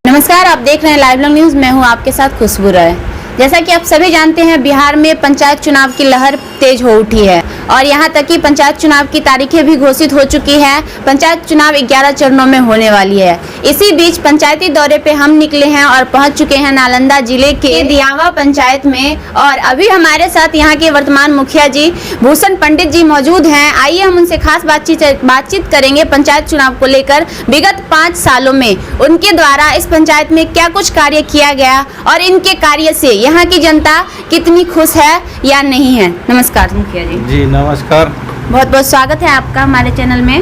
नमस्कार, आप देख रहे हैं लाइव लॉन्ग न्यूज। मैं हूं आपके साथ खुशबू राय। जैसा कि आप सभी जानते हैं, बिहार में पंचायत चुनाव की लहर तेज हो उठी है और यहां तक कि पंचायत चुनाव की तारीखें भी घोषित हो चुकी है। पंचायत चुनाव 11 चरणों में होने वाली है। इसी बीच पंचायती दौरे पे हम निकले हैं और पहुंच चुके हैं नालंदा जिले के दियावा पंचायत में। और अभी हमारे साथ यहां के वर्तमान मुखिया जी भूषण पंडित जी मौजूद हैं। आइए हम उनसे खास बातचीत करेंगे पंचायत चुनाव को लेकर। विगत 5 सालों में उनके द्वारा इस पंचायत में क्या कुछ कार्य किया गया और इनके कार्य से यहाँ की जनता कितनी खुश है या नहीं है। नमस्कार मुखिया जी। जी नमस्कार, बहुत बहुत स्वागत है आपका हमारे चैनल में।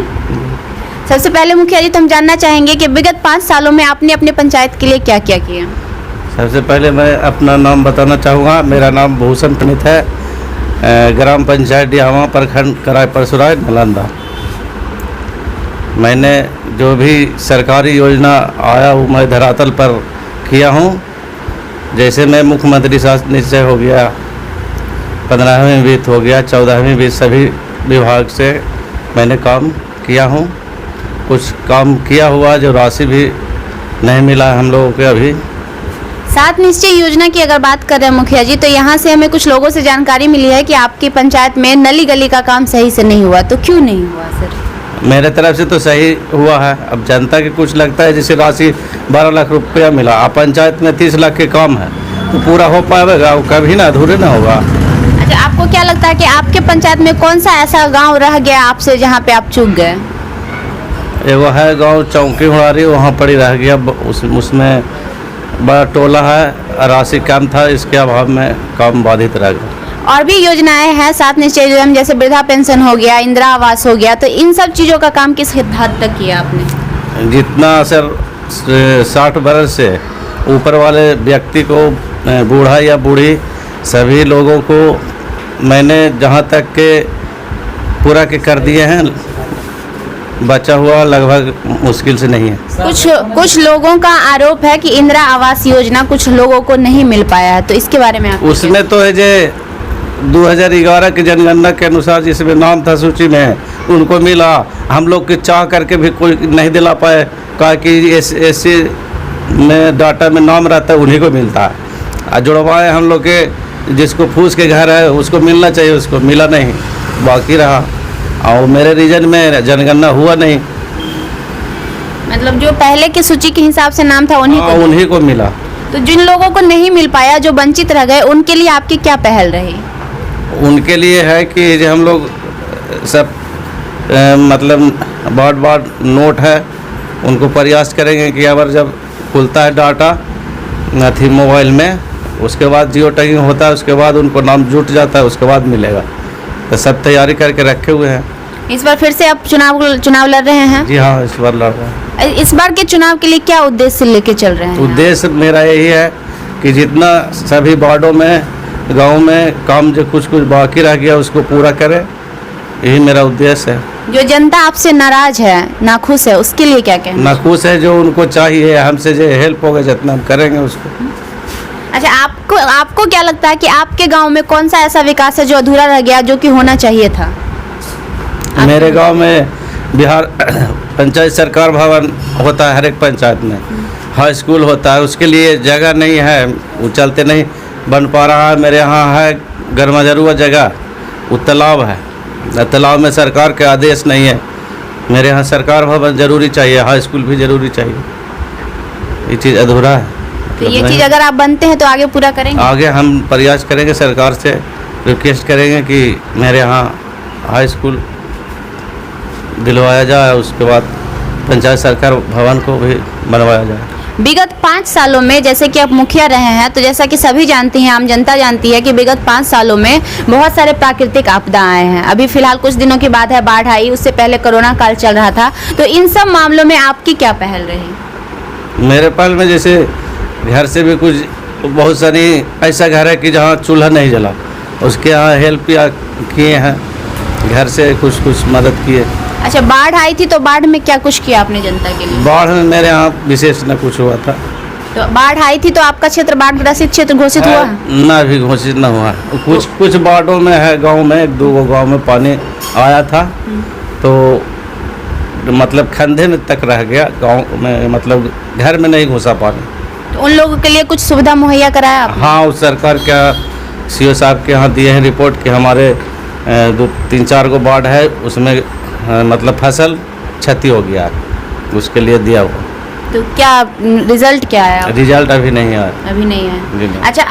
सबसे पहले मुखिया जी, तो हम जानना चाहेंगे कि विगत 5 सालों में आपने अपने पंचायत के लिए क्या क्या किया। सबसे पहले मैं अपना नाम बताना चाहूँगा। मेरा नाम भूषण पंडित है, ग्राम पंचायत दियावा प्रखंड कराय परसुराय नालंदा। मैंने जो भी सरकारी योजना आया वो मैं धरातल पर किया हूँ। जैसे मैं मुख्यमंत्री शासन निश्चय हो गया, 15वीं वित्त हो गया, 14वीं वित्त, सभी विभाग से मैंने काम किया हूँ। कुछ काम किया हुआ जो राशि भी नहीं मिला है हम लोगों को अभी। 7 निश्चय योजना की अगर बात कर रहे हैं मुखिया जी, तो यहाँ से हमें कुछ लोगों से जानकारी मिली है कि आपकी पंचायत में नली गली का काम सही से नहीं हुआ। तो क्यों नहीं हुआ सर? मेरे तरफ से तो सही हुआ है। अब जनता के कुछ लगता है जैसे राशि 12 लाख रुपया मिला, अब पंचायत में 30 लाख के काम है तो पूरा हो पाएगा? वो कभी ना अधूरे ना होगा। अच्छा, आपको क्या लगता है कि आपके पंचायत में कौन सा ऐसा गांव रह गया आपसे जहां पे आप चूक गए? एगो है गांव चौकी हुड़ारी, वहाँ पड़ी रह गया। उसमें बड़ा टोला है, राशि कम था, इसके अभाव में काम बाधित रह गया। और भी योजनाएं हैं 7 निश्चय योजना, जैसे वृद्धा पेंशन हो गया, इंदिरा आवास हो गया, तो इन सब चीज़ों का काम किस हद तक किया आपने? जितना सर 60 वर्ष से ऊपर वाले व्यक्ति को, बूढ़ा या बूढ़ी, सभी लोगों को मैंने जहाँ तक के पूरा के कर दिए हैं। बचा हुआ लगभग मुश्किल से नहीं है। कुछ लोगों का आरोप है कि इंदिरा आवास योजना कुछ लोगों को नहीं मिल पाया है, तो इसके बारे में आप? उसमें तो है जे 2011 की जनगणना के अनुसार जिसमें नाम था सूची में उनको मिला। हम लोग के चाह करके भी कोई नहीं दिला पाए, कहा कि ऐसे में डाटा में नाम रहता है उन्हीं को मिलता है। जुड़वाए हम लोग के जिसको फूस के घर है उसको मिलना चाहिए, उसको मिला नहीं, बाकी रहा। और मेरे रीजन में जनगणना हुआ नहीं। मतलब जो पहले की सूची के हिसाब से नाम था उन्हीं को मिला। तो जिन लोगों को नहीं मिल पाया, जो वंचित रह गए, उनके लिए आपकी क्या पहल रही? उनके लिए है कि जो हम लोग सब मतलब बार नोट है, उनको प्रयास करेंगे कि अगर जब खुलता है डाटा अथी मोबाइल में, उसके बाद जियो टैगिंग होता है, उसके बाद उनको नाम जुट जाता है, उसके बाद मिलेगा। तो सब तैयारी करके रखे हुए हैं। इस बार फिर से आप चुनाव लड़ रहे हैं? जी हाँ, इस बार लड़ रहे हैं। इस बार के चुनाव के लिए क्या उद्देश्य लेके चल रहे हैं? उद्देश्य मेरा यही है कि जितना सभी वार्डों में, गांव में काम जो कुछ बाकी रह गया उसको पूरा करें, यही मेरा उद्देश्य है। जो जनता आपसे नाराज है, नाखुश है, उसके लिए क्या कहना? नाखुश है, जो उनको चाहिए हमसे जो हेल्प होगा जितना हम करेंगे उसको। अच्छा, आपको क्या लगता है कि आपके गांव में कौन सा ऐसा विकास है जो अधूरा रह गया, जो कि होना चाहिए था? मेरे गांव में बिहार पंचायत सरकार भवन होता है हर एक पंचायत में, हाई स्कूल होता है, उसके लिए जगह नहीं है, वो चलते नहीं बन पा रहा है। मेरे यहाँ है गर्माजरुआ जगह, वो तालाब है, तालाब में सरकार के आदेश नहीं है। मेरे यहाँ सरकार भवन जरूरी चाहिए, हाई स्कूल भी जरूरी चाहिए, ये चीज़ अधूरा है। तो ये चीज़ अगर आप बनते हैं तो आगे पूरा करेंगे? आगे हम प्रयास करेंगे, सरकार से रिक्वेस्ट करेंगे कि मेरे यहाँ हाई स्कूल दिलवाया जाए, उसके बाद पंचायत सरकार भवन को भी बनवाया जाए। विगत 5 सालों में जैसे कि आप मुखिया रहे हैं, तो जैसा कि सभी जानती हैं, आम जनता जानती है कि विगत 5 सालों में बहुत सारे प्राकृतिक आपदा आए हैं। अभी फिलहाल कुछ दिनों के बाद है बाढ़ आई, उससे पहले कोरोना काल चल रहा था। तो इन सब मामलों में आपकी क्या पहल रही? मेरे पहल में जैसे घर से भी कुछ बहुत सारी ऐसा घर है कि जहाँ चूल्हा नहीं जला, उसके यहाँ हेल्प किए हैं, घर से कुछ मदद किए। अच्छा, बाढ़ आई थी तो बाढ़ में क्या कुछ किया आपने जनता के लिए? बाढ़ में मेरे यहाँ विशेष न कुछ हुआ था। तो बाढ़ आई थी तो आपका क्षेत्र बाढ़ ग्रसित क्षेत्र घोषित हुआ? ना भी घोषित न हुआ। कुछ वार्डों में है, गांव में 1-2 गांव में पानी आया था, तो मतलब खंधे में तक रह गया, गांव में मतलब घर में नहीं घुसा पानी। तो उन लोगों के लिए कुछ सुविधा मुहैया कराया आपने? हाँ, उस सरकार का सीओ साहब के यहाँ दिए हैं रिपोर्ट कि हमारे 2-3-4 गो वार्ड है, उसमें मतलब फसल क्षति हो गया है, उसके लिए दिया हुआ। तो क्या रिजल्ट क्या आया? रिजल्ट अभी नहीं आया। अभी नहीं है। जी नहीं। अच्छा,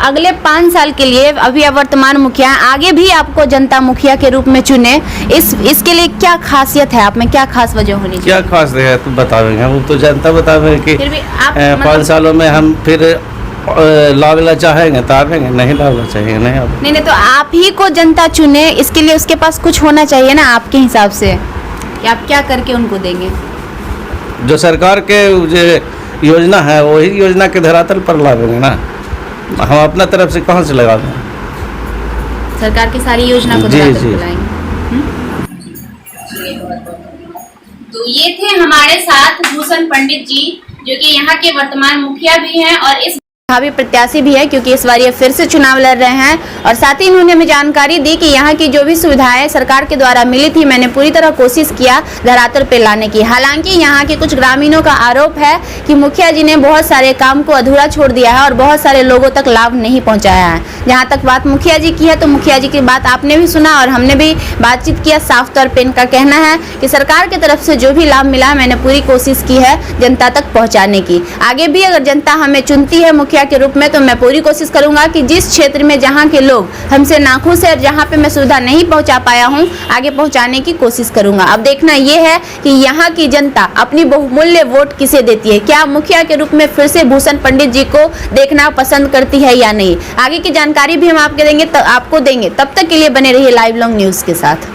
अगले 5 साल के लिए अभी आप वर्तमान मुखिया हैं, आगे भी आपको जनता मुखिया के रूप में चुने, इसके लिए क्या खासियत है आप में, क्या खास वजह होनी चाहिए? क्या खास है तो बतावेंगे, वो तो जनता बतावेंगे कि फिर भी आप 5 सालों में हम फिर लावेला चाहेंगे तो आवेंगे, नहीं लावेला चाहेंगे नहीं आवेंगे। नहीं, तो आप ही को जनता चुने, इसके लिए उसके पास कुछ होना चाहिए ना आपके हिसाब से, कि आप क्या करके उनको देंगे? जो सरकार के जो योजना है वही योजना के धरातल पर लावेंगे ना, हम अपना तरफ से कहाँ से लगा दें? सरकार की सारी योजना को जी, धरातल जी। पर लाएंगे। तो ये थे हमारे साथ भूषण पंडित जी, जो कि यहाँ के वर्तमान मुखिया भी हैं और इस भावी प्रत्याशी भी है, क्योंकि इस बार ये फिर से चुनाव लड़ रहे हैं। और साथ ही इन्होंने हमें जानकारी दी कि यहाँ की जो भी सुविधाएं सरकार के द्वारा मिली थी, मैंने पूरी तरह कोशिश किया धरातल पे लाने की। हालांकि यहाँ के कुछ ग्रामीणों का आरोप है कि मुखिया जी ने बहुत सारे काम को अधूरा छोड़ दिया है और बहुत सारे लोगों तक लाभ नहीं पहुँचाया है। जहाँ तक बात मुखिया जी की है, तो मुखिया जी की बात आपने भी सुना और हमने भी बातचीत किया। साफ तौर पर इनका कहना है कि सरकार की तरफ से जो भी लाभ मिला, मैंने पूरी कोशिश की है जनता तक पहुँचाने की। आगे भी अगर जनता हमें चुनती है मुखिया के रूप में, तो मैं पूरी कोशिश करूंगा कि जिस क्षेत्र में जहां के लोग हमसे नाखुश है और जहां पे मैं सुविधा नहीं पहुंचा पाया हूं, आगे पहुंचाने की कोशिश करूंगा। अब देखना यह है कि यहां की जनता अपनी बहुमूल्य वोट किसे देती है, क्या मुखिया के रूप में फिर से भूषण पंडित जी को देखना पसंद करती है या नहीं। आगे की जानकारी भी हम आपको देंगे, तब तक के लिए बने रहिए लाइव लॉन्ग न्यूज के साथ।